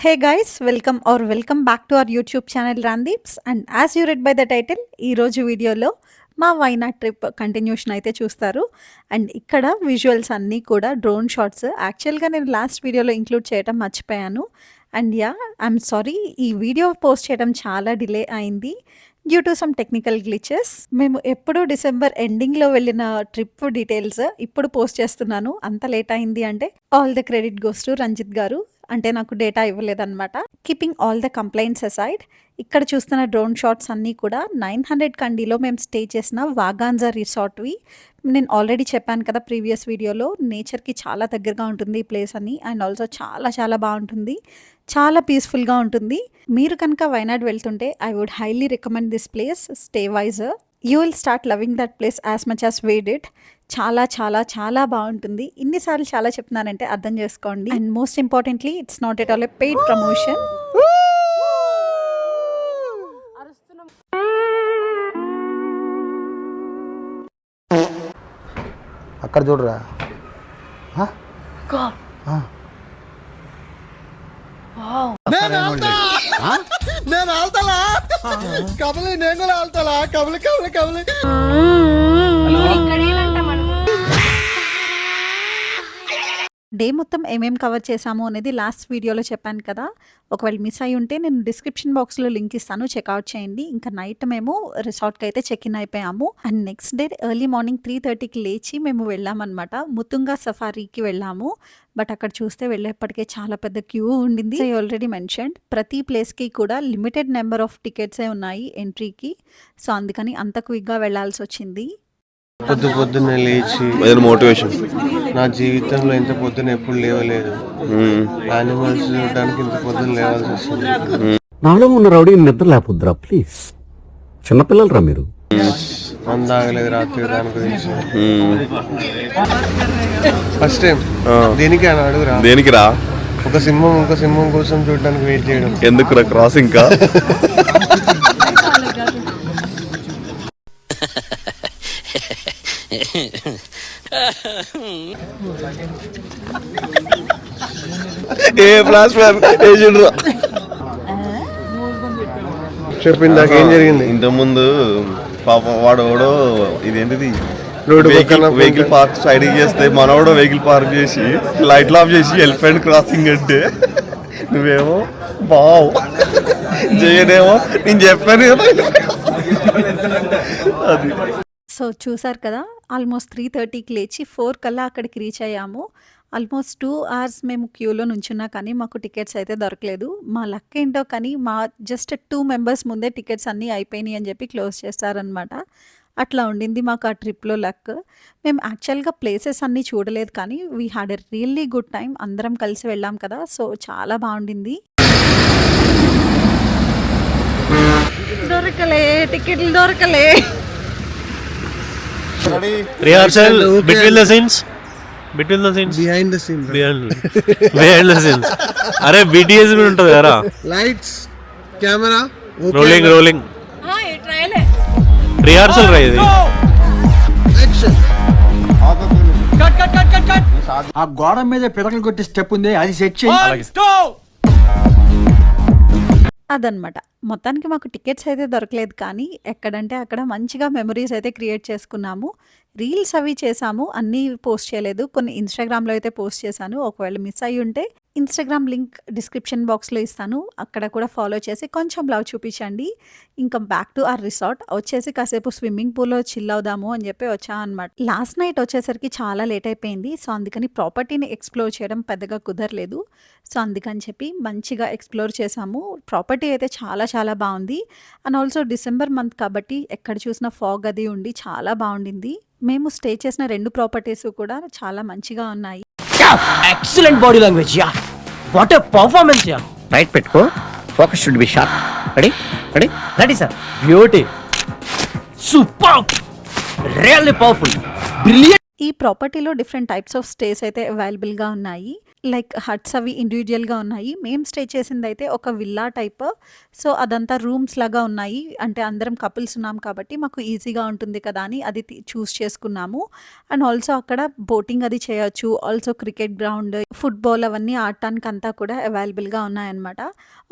Hey guys, welcome back to our YouTube channel Randeeps. And as you read by the title, ఈ రోజు వీడియోలో మా Wayanad trip continuation అయితే చూస్తారు. అండ్ ఇక్కడ విజువల్స్ అన్నీ కూడా డ్రోన్ షాట్స్. యాక్చువల్గా నేను లాస్ట్ వీడియోలో ఇంక్లూడ్ చేయడం మర్చిపోయాను. అండ్ ఐఎమ్ సారీ, ఈ వీడియో పోస్ట్ చేయడం చాలా డిలే అయింది due to some technical glitches. మేము ఎప్పుడు డిసెంబర్ ఎండింగ్లో వెళ్ళిన ట్రిప్ డీటెయిల్స్ ఇప్పుడు పోస్ట్ చేస్తున్నాను. అంత లేట్ అయింది అంటే all the credit goes to Ranjith garu. అంటే నాకు డేటా ఇవ్వలేదన్నమాట. Keeping all the complaints aside, ఇక్కడ చూస్తున్న డ్రోన్ షాట్స్ అన్నీ కూడా 900 కండీలో మేము స్టే చేసిన వాగాన్జా రిసార్ట్వి. నేను ఆల్రెడీ చెప్పాను కదా ప్రీవియస్ వీడియోలో, నేచర్కి చాలా దగ్గరగా ఉంటుంది ఈ ప్లేస్ అని. అండ్ ఆల్సో చాలా చాలా బాగుంటుంది, చాలా పీస్ఫుల్గా ఉంటుంది. మీరు కనుక వైనాడ్ వెళ్తుంటే I would highly recommend this place. Stay wise, you will start loving that place as much as we did. చాలా చాలా చాలా బాగుంటుంది. ఇన్నిసార్లు చాలా చెప్తున్నానంటే అర్థం చేసుకోండి. And most importantly, it's not at all a paid promotion. అక్కడ చూడరా, నేను ఆల్తలా కబలి, నేను కూడా ఆల్తలా కబలి కబలి కబలి. డే మొత్తం ఏమేం కవర్ చేశాము అనేది లాస్ట్ వీడియోలో చెప్పాను కదా. ఒకవేళ మిస్ అయి ఉంటే నేను డిస్క్రిప్షన్ బాక్స్లో లింక్ ఇస్తాను, చెక్అవుట్ చేయండి. ఇంకా నైట్ మేము రిసార్ట్కి అయితే చెక్ ఇన్ అయిపోయాము. And next day early morning 3:30కి లేచి మేము వెళ్ళామన్నమాట. ముతుంగా సఫారీకి వెళ్ళాము. బట్ అక్కడ చూస్తే వెళ్ళేప్పటికే చాలా పెద్ద క్యూ ఉండింది. ఐ ఆల్రెడీ మెన్షన్డ్, ప్రతి ప్లేస్కి కూడా లిమిటెడ్ నెంబర్ ఆఫ్ టికెట్సే ఉన్నాయి ఎంట్రీకి. సో అందుకని అంత క్విక్గా వెళ్ళాల్సి వచ్చింది. పొద్దున్నే లేచి మోటివేషన్. నా జీవితంలో ఇంత పొద్దున ఎప్పుడు లేవలేదు. యానిమల్స్ చూడడానికి ఇంత పొద్దున లేవాల్సి వస్తుంది. నాలో ఉన్న రౌడీ నిద్ర లేకపోద్దురా ప్లీజ్. చిన్నపిల్లలరా మీరు. మందాగలేదు రాత్రి దాని గురించి. ఫస్ట్ టైం దేనికి అని అడుగురా. దేనికి రా? ఒక సింహం కోసం చూడడానికి వెయిట్ చేయడం ఎందుకు రా? క్రాసింగ్ కా? ఏ ఫ్లాష్ బ్యాక్ ఏజెంట్ చెప్పింది నాకు ఏం జరిగింది. ఇంతకుముందు పాపం వాడు ఇదేంటిది రోడ్డు పక్కన వెహికల్ పార్క్ సైడ్ చేస్తే మనోడు వెహికల్ పార్క్ చేసి లైట్లు ఆఫ్ చేసి ఎలిఫెంట్ క్రాసింగ్ అంటే నువ్వేమో బావు చేయనేమో నేను చెప్పాను కదా. అది సో చూసారు కదా, ఆల్మోస్ట్ 3:30కి లేచి 4 కల్లా అక్కడికి రీచ్ అయ్యాము. ఆల్మోస్ట్ 2 hours మేము క్యూలో నుంచున్నా కానీ మాకు టికెట్స్ అయితే దొరకలేదు. మా లక్ ఏంటో కానీ మా జస్ట్ 2 members ముందే టికెట్స్ అన్నీ అయిపోయినాయి అని చెప్పి క్లోజ్ చేస్తారనమాట. అట్లా ఉండింది మాకు ఆ ట్రిప్లో లక్. మేము యాక్చువల్గా ప్లేసెస్ అన్నీ చూడలేదు కానీ we had a really good time. అందరం కలిసి వెళ్ళాం కదా, సో చాలా బాగుండింది. టికెట్లు దొరకలే. Rehearsal between the scenes. Behind the scene. Behind the scenes. అరే BTS भी ఉంటది కదా. Lights, camera, rolling. రిహార్సల్ రా ఇది. యాక్షన్. ఆ గోడ మీద పిడకలు కొట్టి స్టెప్ ఉంది, అది సెట్ చేయి. అదనమాట. మొత్తానికి మాకు టికెట్స్ అయితే దొరకలేదు కానీ ఎక్కడంటే అక్కడ మంచిగా మెమరీస్ అయితే క్రియేట్ చేసుకున్నాము. రీల్స్ అవి చేసాము, అన్నీ పోస్ట్ చేయలేదు. కొన్ని ఇన్స్టాగ్రామ్లో అయితే పోస్ట్ చేశాను. ఒకవేళ మిస్ అయ్యి ఉంటే ఇన్స్టాగ్రామ్ లింక్ డిస్క్రిప్షన్ బాక్స్లో ఇస్తాను, అక్కడ కూడా ఫాలో చేసి కొంచెం లవ్ చూపించండి. ఇంకా బ్యాక్ టు ఆర్ రిసార్ట్ వచ్చేసి కాసేపు స్విమ్మింగ్ పూల్లో చిల్ అవుదాము అని చెప్పి వచ్చా అనమాట. లాస్ట్ నైట్ వచ్చేసరికి చాలా లేట్ అయిపోయింది. సో అందుకని ప్రాపర్టీని ఎక్స్ప్లోర్ చేయడం పెద్దగా కుదరలేదు. సో అందుకని చెప్పి మంచిగా ఎక్స్ప్లోర్ చేసాము. ప్రాపర్టీ అయితే చాలా చాలా బాగుంది. అండ్ ఆల్సో డిసెంబర్ మంత్ కాబట్టి ఎక్కడ చూసినా ఫాగ్ అది ఉండి చాలా బాగుండింది. మేము స్టే చేసిన 2 ప్రాపర్టీస్ కూడా చాలా మంచిగా ఉన్నాయి. Excellent body language ya, what a performance ya. Right పెట్టుకో, focus should be sharp. Ready ready ready sir. Beauty, super, really powerful, brilliant. ఈ ప్రాపర్టీలో డిఫరెంట్ టైప్స్ ఆఫ్ స్టేస్ అయితే అవైలబుల్గా ఉన్నాయి. లైక్ హట్స్ అవి ఇండివిజువల్‌గా ఉన్నాయి. మేము స్టే చేసిందైతే ఒక విల్లా టైప్. సో, అదంతా రూమ్స్ లాగా ఉన్నాయి. అంటే అందరం కపుల్స్ ఉన్నాం కాబట్టి మాకు ఈజీగా ఉంటుంది కదా అని అది చూస్ చేసుకున్నాము. అండ్ ఆల్సో అక్కడ బోటింగ్ అది చేయొచ్చు. ఆల్సో క్రికెట్ గ్రౌండ్, ఫుట్‌బాల్ అవన్నీ ఆడటానికి అంతా కూడా అవైలబుల్‌గా ఉన్నాయన్నమాట.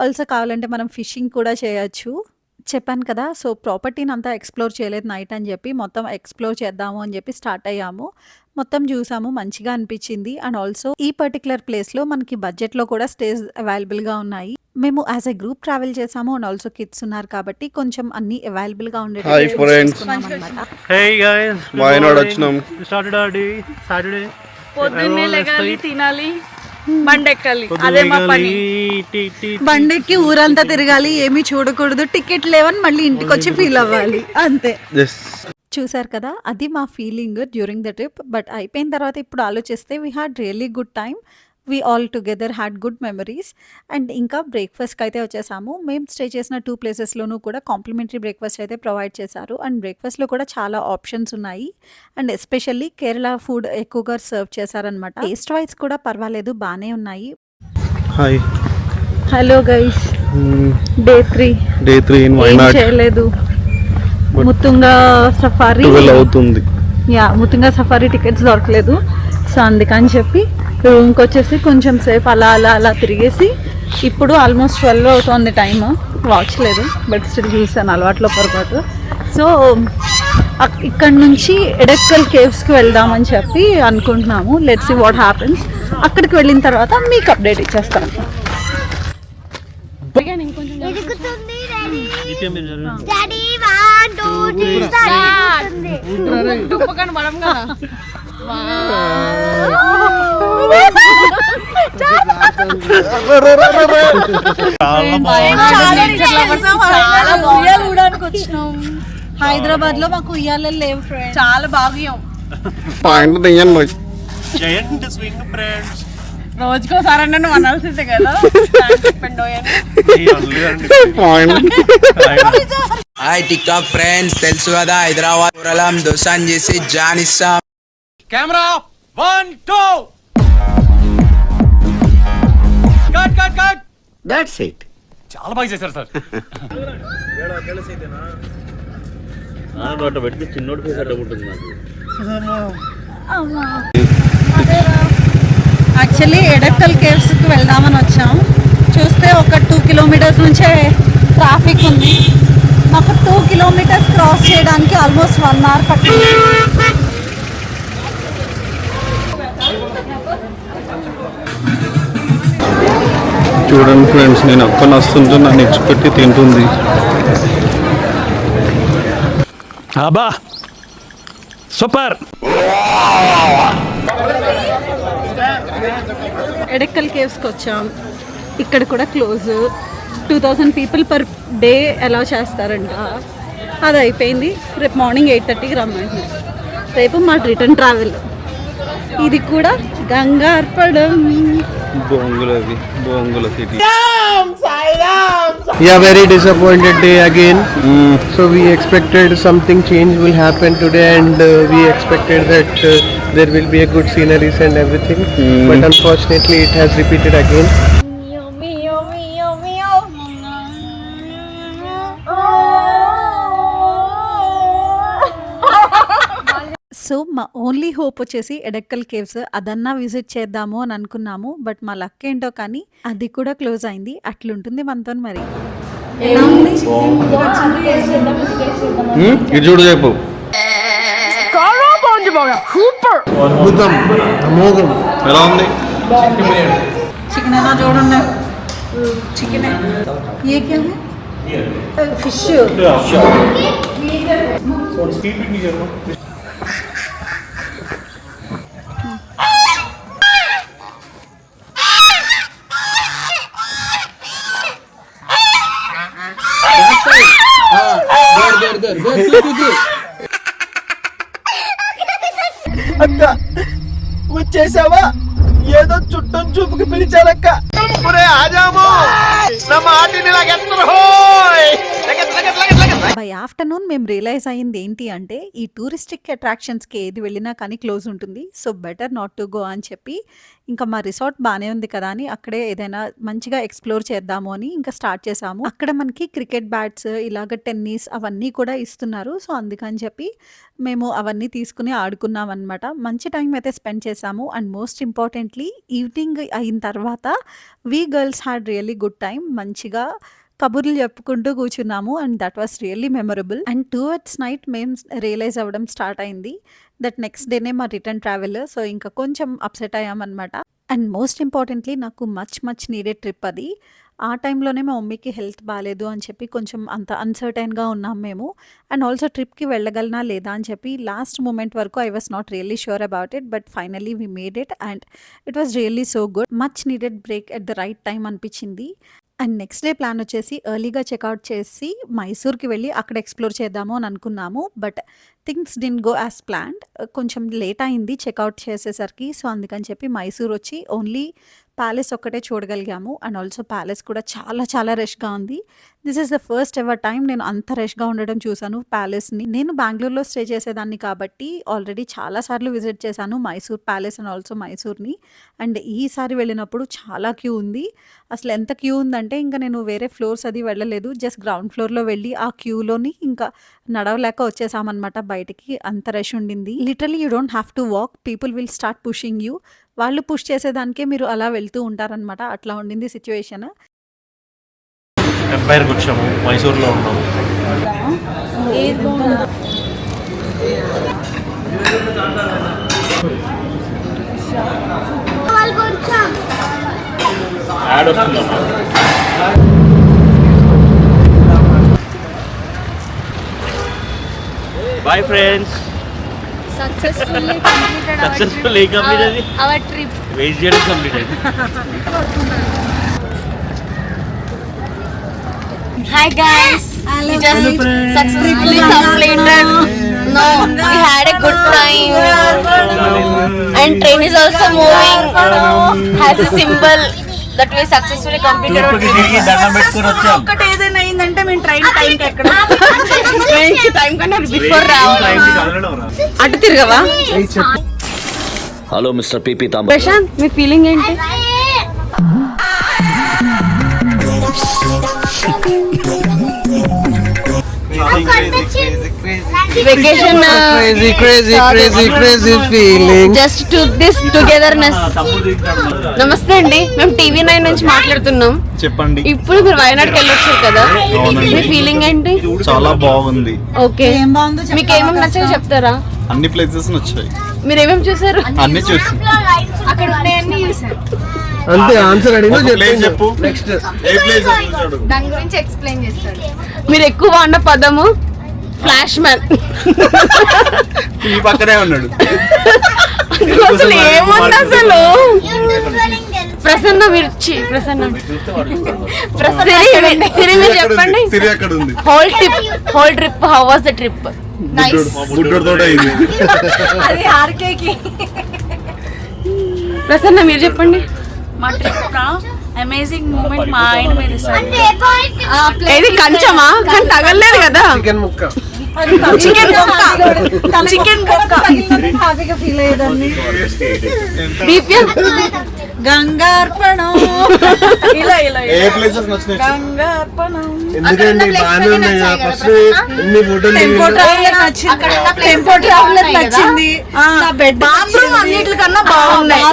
ఆల్సో కావాలంటే మనం ఫిషింగ్ కూడా చేయొచ్చు. చెప్పాను కదా! సో, ప్రాపర్టీని అంతా ఎక్స్‌ప్లోర్ చేయలేదు నైట్ అని చెప్పి. మొత్తం ఎక్స్‌ప్లోర్ చేద్దాము అని చెప్పి స్టార్ట్ అయ్యాము. మొత్తం చూసాము. మంచిగా అనిపించింది. అండ్ ఆల్సో ఈ పర్టిక్యులర్ ప్లేస్‌లో మనకి బడ్జెట్‌లో కూడా స్టేస్ అవైలబుల్‌గా ఉన్నాయి. మేము యాస్ ఎ గ్రూప్ ట్రావెల్ చేసాము. అండ్ ఆల్సో కిడ్స్ ఉన్నారు కాబట్టి కొంచెం అన్నీ అవైలబుల్‌గా ఉండేటట్టు Hi choose friends. చేసుకున్నామన్నమాట. Hey guys, good Why not morning. వచ్చినాం? We started our day Saturday. పొద్దున్నే Everyone was లెగాలి, like, తినాలి, బండెక్కాలి, పొద్దున్న అదే మా పని. లేగాలి, టీ, టీ, బండెక్కి ఊరంతా తిరగాలి, ఏమీ చూడకూడదు, టికెట్ లేవని మళ్ళీ ఇంటికొచ్చి ఫీల్ అవ్వాలి అంతే. Yes. చూసారు కదా! అది మా feeling during the trip. But అయిపోయిన తర్వాత ఇప్పుడు ఆలోచిస్తే we had really good time. We all together had good memories. And ఇంకా బ్రేక్‌ఫాస్ట్‌కి అయితే వచ్చేసాము. మేము స్టే చేసిన 2 ప్లేసెస్‌లోనూ కూడా కాంప్లిమెంటరీ బ్రేక్‌ఫాస్ట్ అయితే ప్రొవైడ్ చేశారు. అండ్ బ్రేక్‌ఫాస్ట్‌లో కూడా చాలా ఆప్షన్స్ ఉన్నాయి. అండ్ ఎస్పెషల్లీ కేరళ ఫుడ్ ఎక్కువగా సర్వ్ చేశారనమాట. టేస్ట్ వైస్ కూడా పర్వాలేదు, బానే ఉన్నాయి. Hi. Hello guys, day 3 Day 3 in ఏం చేయలేదు. ముత్తుంగా సఫారీ అవుతుంది. ముత్తుంగా సఫారీ టికెట్స్ దొరకలేదు. సో అందుకని చెప్పి రూమ్కి వచ్చేసి కొంచెం సేపు అలా తిరిగేసి ఇప్పుడు ఆల్మోస్ట్ 12 అవుతుంది టైమ్. వాచ్ లేదు బట్ స్టిల్ చూసాను అలవాట్లో పొరపాటు. సో ఇక్కడ నుంచి ఎడక్కల్ కేవ్స్కి వెళ్దామని చెప్పి అనుకుంటున్నాము. Let's see what happens. అక్కడికి వెళ్ళిన తర్వాత మీకు అప్డేట్ ఇచ్చేస్తాను. దుప్పకని మనం కదా. హైదరాబాద్ లో మాకు ఉయ్యాలలు లేవు ఫ్రెండ్స్. చాలా బాగున్నాం. పాయింట్ తీయండి. giant swing friends. రోజుకోసారి అంటే నువ్వు అనాల్సిందే కదా. చెప్పండి point. Hi tick talk friends, తెలుసు కదా హైదరాబాద్ ఊరలం దోసాన్ చేసి జాన్ ఇస్తాం. Camera 1 2 cut cut cut. That's it. చాలా బాగా చేశారు సార్. అట్లా పెడితే చిన్నోడి ఫేస్ అట్లా ఉంటుంది నాకు. యాక్చువల్లీ ఎడక్కల్ కేవ్స్కి వెళ్దామని వచ్చాం. చూస్తే ఒక 2 కిలోమీటర్స్ నుంచే ట్రాఫిక్ ఉంది. మాకు 2 కిలోమీటర్స్ క్రాస్ చేయడానికి ఆల్మోస్ట్ 1 అవర్ పట్టింది. చూడండి ఫ్రెండ్స్, నేను అక్కడ వస్తుంటే నన్ను ఎక్స్పెక్ట్ తింటుంది. అబ్బా సూపర్. ఎడక్కల్ కేవ్స్కి వచ్చాం. ఇక్కడ కూడా close. 2000 people per day allow చేస్తారంట. అది అయిపోయింది. రేపు మార్నింగ్ 8:30కి రమ్మంటున్నారు. రేపు మా రిటర్న్ ట్రావెల్. ఇది కూడా గంగార్పడం. బొంగుల city. Yeah, very disappointed day again. So we expected something change will happen today, and we expected that there will be a good sceneries and everything. But unfortunately, it has repeated again. So మా only hope వచ్చేసి Edakkal caves. అదన్నా visit చేద్దాము అని అనుకున్నాము. But మా luck ఏంటో కానీ అది కూడా క్లోజ్ అయింది. అట్లుంటుంది మనతో మరి. ఇది చూడు చెప్పు. ఎలా ఉంది? చికెన్ ఎలా చూడండి. Chicken fish. అక్క వచ్చేసావా? ఏదో చుట్టం చూపుకి పిలిచాలక్క. అబ్బా ఆఫ్టర్నూన్ మేము రియలైజ్ అయ్యింది ఏంటి అంటే ఈ టూరిస్టిక్ అట్రాక్షన్స్కి ఏది వెళ్ళినా కానీ క్లోజ్ ఉంటుంది. So better not to go అని చెప్పి ఇంకా మా రిసార్ట్ బాగానే ఉంది కదా అని అక్కడే ఏదైనా మంచిగా ఎక్స్ప్లోర్ చేద్దాము అని ఇంకా స్టార్ట్ చేసాము. అక్కడ మనకి క్రికెట్ బ్యాట్స్ ఇలాగ టెన్నిస్ అవన్నీ కూడా ఇస్తున్నారు. సో అందుకని చెప్పి మేము అవన్నీ తీసుకుని ఆడుకున్నాం అనమాట. మంచి టైం అయితే స్పెండ్ చేసాము. అండ్ మోస్ట్ ఇంపార్టెంట్లీ ఈవినింగ్ అయిన తర్వాత we girls had really good time. మంచిగా కబుర్లు చెప్పుకుంటూ కూర్చున్నాము. And that was really memorable. And towards night మేము రియలైజ్ అవ్వడం స్టార్ట్ అయింది దట్ నెక్స్ట్ డేనే మా రిటర్న్ ట్రావెల్. సో ఇంకా కొంచెం అప్సెట్ అయ్యామన్నమాట. అండ్ మోస్ట్ ఇంపార్టెంట్లీ నాకు మచ్ నీడెడ్ ట్రిప్ అది. ఆ టైంలోనే మా మమ్మీకి హెల్త్ బాగాలేదు అని చెప్పి కొంచెం అంత అన్సర్టైన్గా ఉన్నాం మేము. అండ్ ఆల్సో ట్రిప్కి వెళ్ళగలనా లేదా అని చెప్పి లాస్ట్ మూమెంట్ వరకు I was not really sure about it. But finally we made it and it was really so good. Much needed break at the right time అనిపించింది. అండ్ నెక్స్ట్ డే ప్లాన్ వచ్చేసి ఎర్లీగా checkout చేసి మైసూర్కి వెళ్ళి అక్కడ explore చేద్దాము అని అనుకున్నాము. But things didn't go as planned. కొంచెం లేట్ అయింది చెక్అవుట్ చేసేసరికి. సో అందుకని చెప్పి మైసూర్ వచ్చి ఓన్లీ ప్యాలెస్ ఒక్కటే చూడగలిగాము. అండ్ ఆల్సో ప్యాలెస్ కూడా చాలా రష్గా ఉంది. This is the first ever time నేను అంత రష్గా ఉండడం చూసాను ప్యాలెస్ని. నేను బెంగళూరులో స్టే చేసేదాన్ని కాబట్టి ఆల్రెడీ చాలాసార్లు విజిట్ చేశాను మైసూర్ ప్యాలెస్ అండ్ ఆల్సో మైసూర్ని. అండ్ ఈసారి వెళ్ళినప్పుడు చాలా క్యూ ఉంది. అసలు ఎంత క్యూ ఉందంటే ఇంకా నేను వేరే ఫ్లోర్స్ అది వెళ్ళలేదు. జస్ట్ గ్రౌండ్ ఫ్లోర్లో వెళ్ళి ఆ క్యూలోని ఇంకా నడవలేక వచ్చేసామన్నమాట బయటికి. అంత రష్ ఉండింది. Literally you don't have to walk, people will start pushing you. వాళ్ళు పుష్ చేసేదానికే మీరు అలా వెళ్తూ ఉంటారనమాట. అట్లా ఉండింది సిచ్యువేషన్. ఎంపైర్కి వచ్చాము, మైసూర్లో ఉన్నాము. యాడ్ వస్తుందమ్మా. Bye friends. Successfully completed our trip. Wait చేయడం completed. Hi guys, we just successfully completed. No, we had a good time. And train is also moving. Has a symbol that we successfully completed our trip. ఒక్కటి ఏదైనా అయిందంటే మేము train టైంకి ఎక్కడ time కన్నా before రావాలి. అటు తిరగవా? Hello mister PP Thamba. Prashanth మీ ఫీలింగ్ ఏంటి? Vacation crazy feeling. just took this togetherness. నమస్తే అండి, మేము TV9 నుంచి మాట్లాడుతున్నాం. చెప్పండి. ఇప్పుడు మీరు వైనాడ్కి వెళ్ళొచ్చారు కదా, మీ ఫీలింగ్ ఏంటి? చాలా బాగుంది. ఓకే, మీకు ఏమేమి నచ్చాయో చెప్తారా? అన్ని ప్లేసెస్ వచ్చాయి. మీరు ఏమేమి చూసారు? అన్ని చూసి అక్కడ ఉన్నాయన్నీ చూసారు. అంతే ఆన్సర్ అడిగినా చెప్పు. నెక్స్ట్ ఏ ప్లేస్ దాని గురించి ఎక్స్ప్లెయిన్ చేస్తాడు. మీరు ఎక్కువ అన్న పదము ఫ్లాష్ మ్యాన్. ఈ పక్కనే ఉన్నాడు. అసలు ఏముంది అసలు? ప్రసన్న మిర్చి. ప్రసన్న సిరి మీరు చెప్పండి. సిరి అక్కడ ఉంది. Whole trip how was the trip? బుడ్డోడితో అయింది. అది ఆర్కేకి. ప్రసన్న మీరు చెప్పండి. మా ట్రిప్ అమేజింగ్ మూమెంట్ మా ఆయన మీద ఏది కంచమా? కానీ తగలలేదు కదా. చికెన్ ముక్క. చికెన్ హ్యాపీగా ఫీల్ అయ్యేదాన్ని. దీప్య గంగార్పణం. ఏ ప్లేసెస్ నచ్చినాయి? గంగార్పణం. ఎందుకండి బాగానే ఉన్నాయి. ఫస్ట్ ఎన్ని ఫోటోలు టెంపో ట్రావెలర్ నచ్చింది. బాత్రూమ్ అన్నిటికన్నా బాగున్నాయి.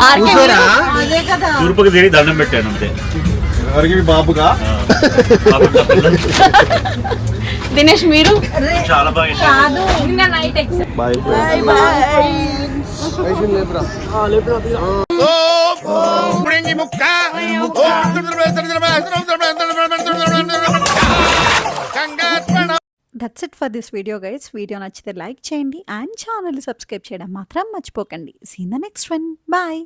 అదే కదా. తూర్పుకి తిరిగి దండం పెట్టాను అంతే. ఎవరికి? బాబుగా. దినేష్ మీరు? చాలా బాగా bye. That's it for this video guys. Video నచ్చితే లైక్ చేయండి అండ్ ఛానల్ సబ్స్క్రైబ్ చేయడం మాత్రం మర్చిపోకండి. See in the next one. Bye.